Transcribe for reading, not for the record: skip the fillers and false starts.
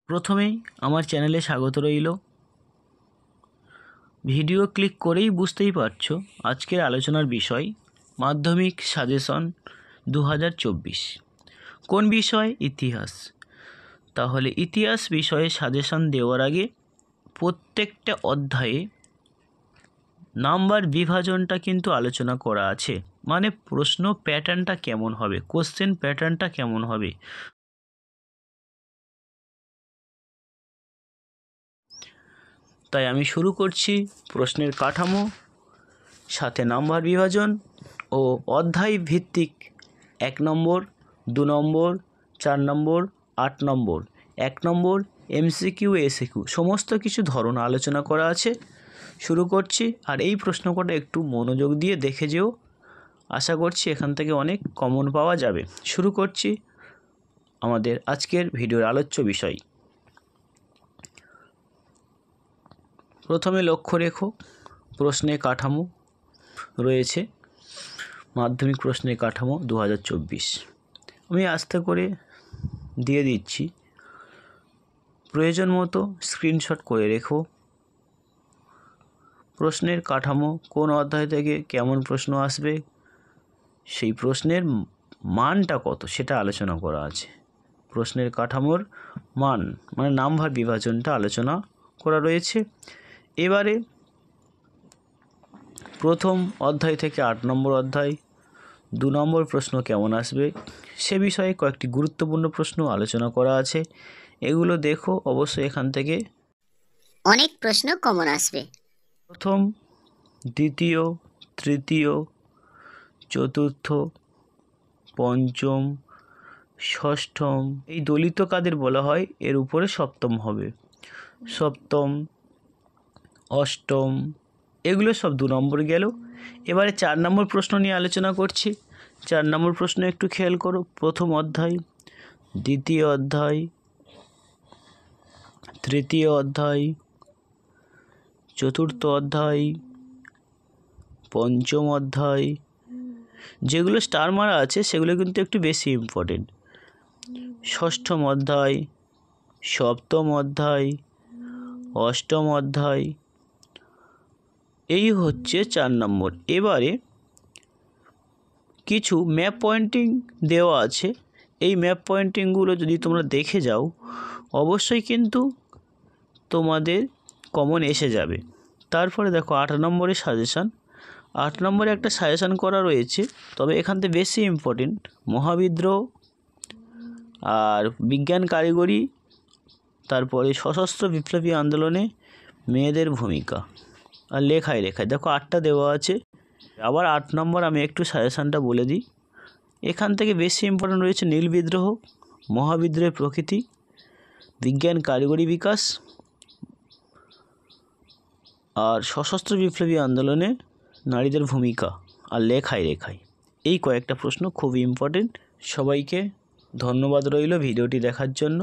প্রথমেই আমার চ্যানেলে স্বাগত রইল। ভিডিও ক্লিক করেই বুঝতেই পারছো আজকের আলোচনার বিষয় মাধ্যমিক সাজেশন 2024। কোন বিষয়? ইতিহাস। তাহলে ইতিহাস বিষয়ে সাজেশন দেওয়ার আগে প্রত্যেকটা অধ্যায়ে নাম্বার বিভাজনটা কিন্তু আলোচনা করা আছে, মানে প্রশ্ন প্যাটার্নটা কেমন হবে, কোশ্চেন প্যাটার্নটা কেমন হবে। তাই আমি শুরু করছি প্রশ্নের কাঠামো, সাথে নাম্বার বিভাজন ও অধ্যায় ভিত্তিক 1 নম্বর, 2 নম্বর, 4 নম্বর, 8 নম্বর, 1 নম্বর, MCQ ACQ সমস্ত কিছু ধরন আলোচনা করা আছে। শুরু করছি। আর এই প্রশ্ন কটা একটু মনোযোগ দিয়ে দেখে যেও, আশা করছি এখান থেকে অনেক কমন পাওয়া যাবে। শুরু করছি আমাদের আজকের ভিডিওর আলোচ্য বিষয়। প্রথমে লক্ষ্য রেখো প্রশ্নের কাঠামো রয়েছে, মাধ্যমিক প্রশ্নের কাঠামো 2024। আমি আস্তে করে দিয়ে দিচ্ছি, প্রয়োজন মতো স্ক্রিনশট করে রেখো। প্রশ্নের কাঠামো কোন অধ্যায় থেকে কেমন প্রশ্ন আসবে, সেই প্রশ্নের মানটা কত সেটা আলোচনা করা আছে। প্রশ্নের কাঠামোর মান মানে নাম্বার বিভাজনটা আলোচনা করা রয়েছে। এবারে প্রথম অধ্যায় থেকে 8 নম্বর অধ্যায় 2 নম্বর প্রশ্ন কেমন আসবে সে বিষয়ে কয়েকটি গুরুত্বপূর্ণ প্রশ্ন আলোচনা করা আছে। এগুলো দেখো, অবশ্যই এখান থেকে অনেক প্রশ্ন কমন আসবে। প্রথম, দ্বিতীয়, তৃতীয়, চতুর্থ, পঞ্চম, ষষ্ঠম, এই দলিত কাদের বলা হয়, এর উপরে সপ্তম হবে। সপ্তম, অষ্টম, এগুলো সব 2 নম্বর গেল। এবারে 4 নম্বর প্রশ্ন নিয়ে আলোচনা করছি। 4 নম্বর প্রশ্ন একটু খেয়াল করো। প্রথম অধ্যায়, দ্বিতীয় অধ্যায়, তৃতীয় অধ্যায়, চতুর্থ অধ্যায়, পঞ্চম অধ্যায়, যেগুলো স্টার মারা আছে সেগুলো কিন্তু একটু বেশি ইম্পর্টেন্ট। ষষ্ঠম অধ্যায়, সপ্তম অধ্যায়, অষ্টম অধ্যায়, এই হচ্ছে 4 নম্বর। এবারে কিছু ম্যাপ পয়েন্টিং দেওয়া আছে, এই ম্যাপ পয়েন্টিংগুলো যদি তোমরা দেখে যাও অবশ্যই কিন্তু তোমাদের কমন এসে যাবে। তারপরে দেখো 8 নম্বরের সাজেশান। 8 নম্বরে একটা সাজেশান করা রয়েছে, তবে এখান থেকে বেশি ইম্পর্টেন্ট মহাবিদ্রোহ আর বিজ্ঞান কারিগরি, তারপরে সশস্ত্র বিপ্লবী আন্দোলনে মেয়েদের ভূমিকা আর লেখায় দেখো 8টা দেওয়া আছে। আবার 8 নম্বর আমি একটু সাজেশানটা বলে দিই। এখান থেকে বেশি ইম্পর্টেন্ট রয়েছে নীল বিদ্রোহ, মহাবিদ্রোহের প্রকৃতি, বিজ্ঞান কারিগরি বিকাশ আর সশস্ত্র বিপ্লবী আন্দোলনে নারীদের ভূমিকা আর লেখায় এই কয়েকটা প্রশ্ন খুবই ইম্পর্টেন্ট। সবাইকে ধন্যবাদ রইল ভিডিওটি দেখার জন্য।